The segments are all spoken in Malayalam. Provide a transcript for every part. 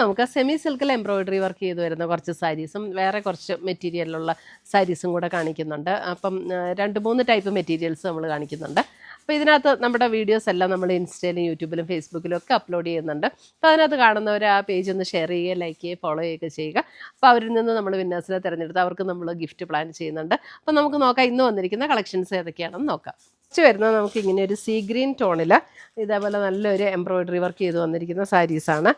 നമുക്ക് സെമി സിൽക്കിൽ എംബ്രോയിഡറി വർക്ക് ചെയ്ത് വരുന്ന കുറച്ച് സാരീസും വേറെ കുറച്ച് മെറ്റീരിയലുള്ള സാരീസും കൂടെ കാണിക്കുന്നുണ്ട്. അപ്പം 2-3 ടൈപ്പ് മെറ്റീരിയൽസ് നമ്മൾ കാണിക്കുന്നുണ്ട്. അപ്പോൾ ഇതിനകത്ത് നമ്മുടെ വീഡിയോസ് എല്ലാം നമ്മൾ ഇൻസ്റ്റയിലും യൂട്യൂബിലും ഫേസ്ബുക്കിലും ഒക്കെ അപ്ലോഡ് ചെയ്യുന്നുണ്ട്. അപ്പോൾ അതിനകത്ത് കാണുന്നവർ ആ പേജ് ഒന്ന് ഷെയർ ചെയ്യുക, ലൈക്ക് ചെയ്യുക, ഫോളോ ചെയ്യുകയൊക്കെ ചെയ്യുക. അപ്പോൾ അവരിൽ നിന്ന് നമ്മൾ വിന്നേഴ്സിനെ തിരഞ്ഞെടുത്ത് അവർക്ക് നമ്മൾ ഗിഫ്റ്റ് പ്ലാൻ ചെയ്യുന്നുണ്ട്. അപ്പോൾ നമുക്ക് നോക്കാം ഇന്ന് വന്നിരിക്കുന്ന കളക്ഷൻസ് ഏതൊക്കെയാണെന്ന് നോക്കാം. വരുന്നത് നമുക്ക് ഇങ്ങനെ ഒരു സീ ഗ്രീൻ ടോണിൽ ഇതേപോലെ നല്ലൊരു എംബ്രോയിഡറി വർക്ക് ചെയ്ത് വന്നിരിക്കുന്ന സാരീസാണ്.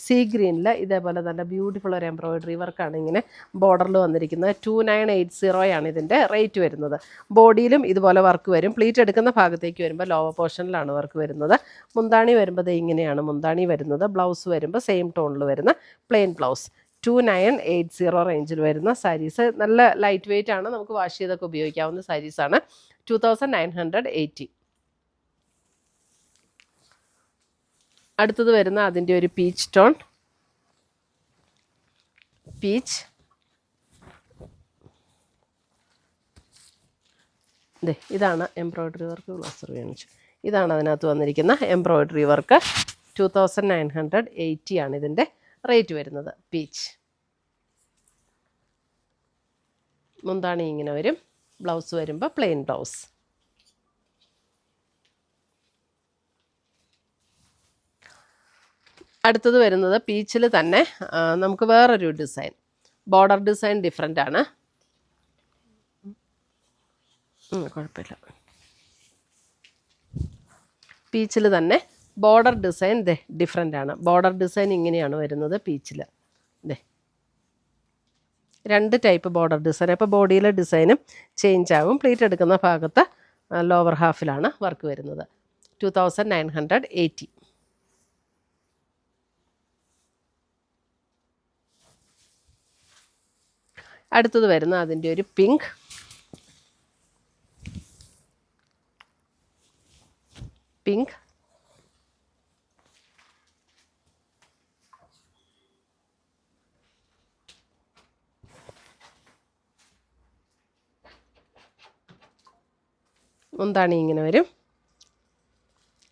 സീ ഗ്രീനിൽ ഇതേപോലെ നല്ല ബ്യൂട്ടിഫുൾ ഒരു എംബ്രോയിഡറി വർക്കാണ് ഇങ്ങനെ ബോർഡറിൽ വന്നിരിക്കുന്നത്. 2980 ഇതിൻ്റെ റേറ്റ് വരുന്നത്. ബോഡിയിലും ഇതുപോലെ വർക്ക് വരും. പ്ലീറ്റ് എടുക്കുന്ന ഭാഗത്തേക്ക് വരുമ്പോൾ ലോവർ പോർഷനിലാണ് വർക്ക് വരുന്നത്. മുന്താണി വരുമ്പോൾ ഇങ്ങനെയാണ് മുന്താണി വരുന്നത്. ബ്ലൗസ് വരുമ്പോൾ സെയിം ടോണിൽ വരുന്ന പ്ലെയിൻ ബ്ലൗസ്. 2980 റേഞ്ചിൽ വരുന്ന സാരീസ്. നല്ല ലൈറ്റ് വെയിറ്റ് ആണ്, നമുക്ക് വാഷ് ചെയ്തൊക്കെ ഉപയോഗിക്കാവുന്ന സാരീസാണ്. 2980. അടുത്തത് വരുന്ന അതിൻ്റെ ഒരു പീച്ച് ടോൺ. പീച്ച് ഇതാണ് എംബ്രോയിഡറി വർക്ക്. ബ്ലൗസർ കാണിച്ചു. ഇതാണ് അതിനകത്ത് വന്നിരിക്കുന്ന എംബ്രോയിഡറി വർക്ക്. 2980 ആണ് ഇതിൻ്റെ റേറ്റ് വരുന്നത്. പീച്ച്. മുന്താണി ഇങ്ങനെ വരും. ബ്ലൗസ് വരുമ്പോൾ പ്ലെയിൻ ബ്ലൗസ്. അടുത്തത് വരുന്നത് പീച്ചിൽ തന്നെ നമുക്ക് വേറൊരു ഡിസൈൻ. ബോർഡർ ഡിസൈൻ ഡിഫറെൻ്റ് ആണ്. കുഴപ്പമില്ല. പീച്ചിൽ തന്നെ ബോർഡർ ഡിസൈൻ ഡിഫറെൻ്റ് ആണ്. ബോർഡർ ഡിസൈൻ ഇങ്ങനെയാണ് വരുന്നത് പീച്ചിൽ. 2 ടൈപ്പ് ബോർഡർ ഡിസൈൻ. അപ്പോൾ ബോഡിയിലെ ഡിസൈനും ചേഞ്ച് ആകും. പ്ലീറ്റ് എടുക്കുന്ന ഭാഗത്ത് ലോവർ ഹാഫിലാണ് വർക്ക് വരുന്നത്. 2980. അടുത്തത് വരുന്ന അതിൻ്റെ ഒരു പിങ്ക്. പിങ്ക്. മുന്താണി ഇങ്ങനെ വരും.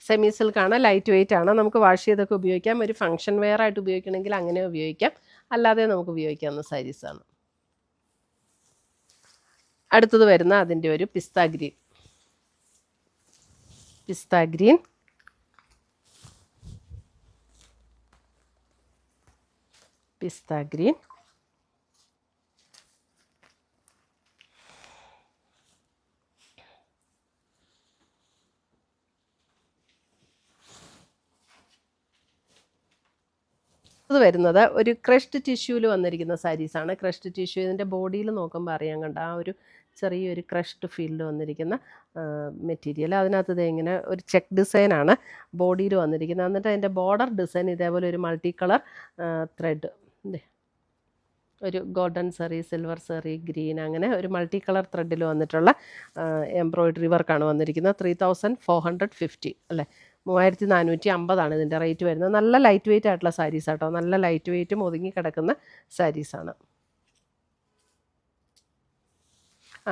സെമി സിൽക്കാണ്, ലൈറ്റ് വെയിറ്റ് ആണ്. നമുക്ക് വാഷ് ചെയ്തൊക്കെ ഉപയോഗിക്കാം. ഒരു ഫംഗ്ഷൻ വെയർ ആയിട്ട് ഉപയോഗിക്കണമെങ്കിൽ അങ്ങനെ ഉപയോഗിക്കാം, അല്ലാതെ നമുക്ക് ഉപയോഗിക്കാവുന്ന സാരീസാണ്. അടുത്തത് വരുന്ന അതിൻ്റെ ഒരു പിസ്ത ഗ്രീൻ. പിസ്ത ഗ്രീൻ. പിസ്ത ഗ്രീൻ. ഇത് വരുന്നത് ഒരു ക്രഷ്ഡ് ടിഷ്യൂവിൽ വന്നിരിക്കുന്ന സാരീസാണ്. ക്രഷ്ഡ് ടിഷ്യൂ ഇതിൻ്റെ ബോഡിയിൽ നോക്കുമ്പോൾ അറിയാൻ കണ്ട ആ ഒരു ചെറിയൊരു ക്രഷ്ഡ് ഫീൽഡ് വന്നിരിക്കുന്ന മെറ്റീരിയൽ. അതിനകത്ത് ഇങ്ങനെ ഒരു ചെക്ക് ഡിസൈനാണ് ബോഡിയിൽ വന്നിരിക്കുന്നത്. എന്നിട്ട് അതിൻ്റെ ബോർഡർ ഡിസൈൻ ഇതേപോലെ ഒരു മൾട്ടി കളർ ത്രെഡ്, ഒരു ഗോൾഡൻ സെറി, സിൽവർ സെറി, ഗ്രീൻ, അങ്ങനെ ഒരു മൾട്ടി കളർ ത്രെഡിൽ വന്നിട്ടുള്ള എംബ്രോയിഡറി വർക്കാണ് വന്നിരിക്കുന്നത്. 3450 അല്ലേ, 3450 ഇതിൻ്റെ റേറ്റ് വരുന്നത്. നല്ല ലൈറ്റ് വെയിറ്റ് ആയിട്ടുള്ള സാരീസ് ആട്ടോ. നല്ല ലൈറ്റ് വെയിറ്റും ഒതുങ്ങി കിടക്കുന്ന സാരീസാണ്.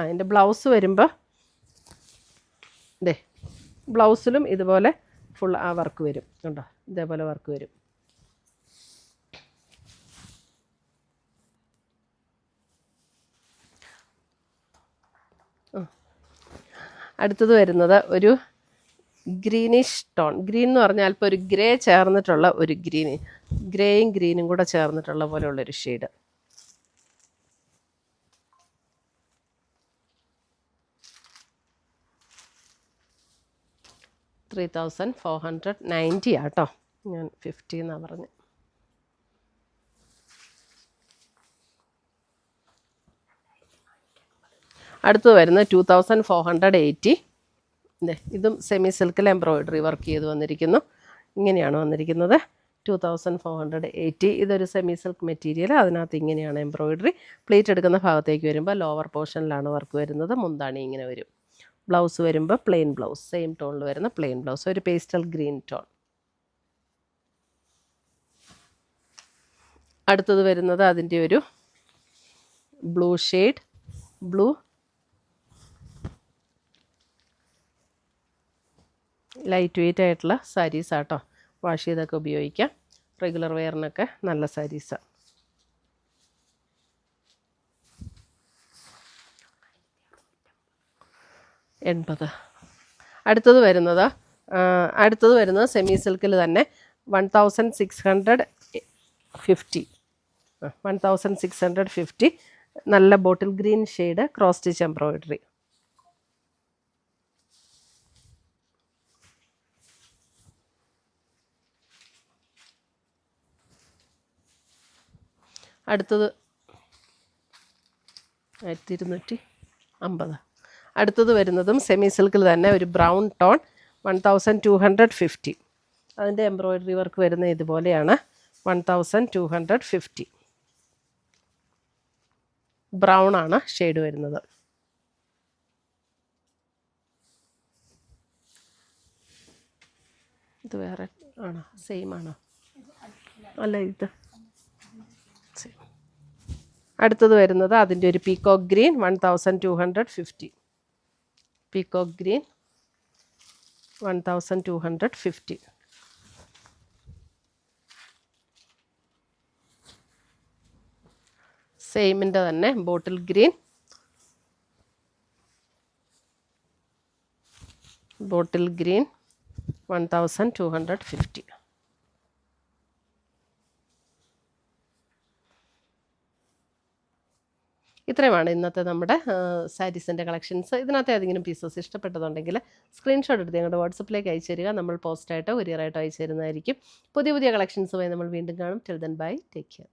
അതിൻ്റെ ബ്ലൗസ് വരുമ്പോൾ ബ്ലൗസിലും ഇതുപോലെ ഫുൾ ആ വർക്ക് വരും കണ്ടോ. ഇതേപോലെ വർക്ക് വരും. അടുത്തത് വരുന്നത് ഒരു ഗ്രീനിഷ് ടോൺ. ഗ്രീൻ എന്ന് പറഞ്ഞാൽ അല്പം ഒരു ഗ്രേ ചേർന്നിട്ടുള്ള ഒരു ഗ്രേയും ഗ്രീനും കൂടെ ചേർന്നിട്ടുള്ള പോലെയുള്ളൊരു ഷെയ്ഡ്. $3490 ആട്ടോ. ഞാൻ 50 എന്നാണ് പറഞ്ഞത്. അടുത്ത് വരുന്നത് 2480. ഇതും സെമി സിൽക്കിൽ എംബ്രോയിഡറി വർക്ക് ചെയ്ത് വന്നിരിക്കുന്നു. ഇങ്ങനെയാണ് വന്നിരിക്കുന്നത്. 2480. ഇതൊരു സെമി സിൽക്ക് മെറ്റീരിയൽ. അതിനകത്ത് ഇങ്ങനെയാണ് എംബ്രോയിഡറി. പ്ലേറ്റ് എടുക്കുന്ന ഭാഗത്തേക്ക് വരുമ്പോൾ ലോവർ പോർഷനിലാണ് വർക്ക് വരുന്നത്. മുന്താണി ഇങ്ങനെ വരും. ബ്ലൗസ് വരുമ്പോൾ പ്ലെയിൻ ബ്ലൗസ്, സെയിം ടോണിൽ വരുന്ന പ്ലെയിൻ ബ്ലൗസ്, ഒരു പേസ്റ്റൽ ഗ്രീൻ ടോൺ. അടുത്തത് വരുന്നത് അതിൻ്റെ ഒരു blue shade. Blue. Light weight ആയിട്ടുള്ള സാരീസ് ആട്ടോ. വാഷ് ചെയ്തൊക്കെ ഉപയോഗിക്കാം. റെഗുലർ വെയറിനൊക്കെ നല്ല സാരീസാണ്. അടുത്തത് വരുന്നത് സെമി സിൽക്കിൽ തന്നെ 1650 നല്ല bottle green shade cross stitch embroidery. അടുത്തത് 1250. അടുത്തത് വരുന്നതും സെമി സിൽക്കിൽ തന്നെ ഒരു ബ്രൗൺ ടോൺ 1250. അതിൻ്റെ എംബ്രോയിഡറി വർക്ക് വരുന്ന ഇതുപോലെയാണ്. 1250 ബ്രൗൺ ആണ് ഷെയ്ഡ് വരുന്നത്. ഇത് വേറെ ആണോ? സെയിം ആണോ? അല്ല, ഇത് അടുത്തത് വരുന്നത് അതിൻ്റെ ഒരു പീകോക്ക് ഗ്രീൻ 1250. Peacock green 1250. സെയിമിൻ്റെ തന്നെ ബോട്ടിൽ ഗ്രീൻ 1250. ഇത്രയുമാണ് ഇന്നത്തെ നമ്മുടെ സാരീസിൻ്റെ കളക്ഷൻസ്. ഇതിനകത്ത് ഏതെങ്കിലും പീസസ് ഇഷ്ടപ്പെട്ടതുണ്ടെങ്കിൽ സ്ക്രീൻഷോട്ട് എടുത്ത് ഞങ്ങളുടെ വാട്സപ്പിലേക്ക് അയച്ചു തരിക. നമ്മൾ പോസ്റ്റായിട്ടോ കൊറിയറായിട്ടോ അയച്ചു തരുന്നതായിരിക്കും. പുതിയ കളക്ഷൻസുമായി നമ്മൾ വീണ്ടും കാണും. Till then bye, take care.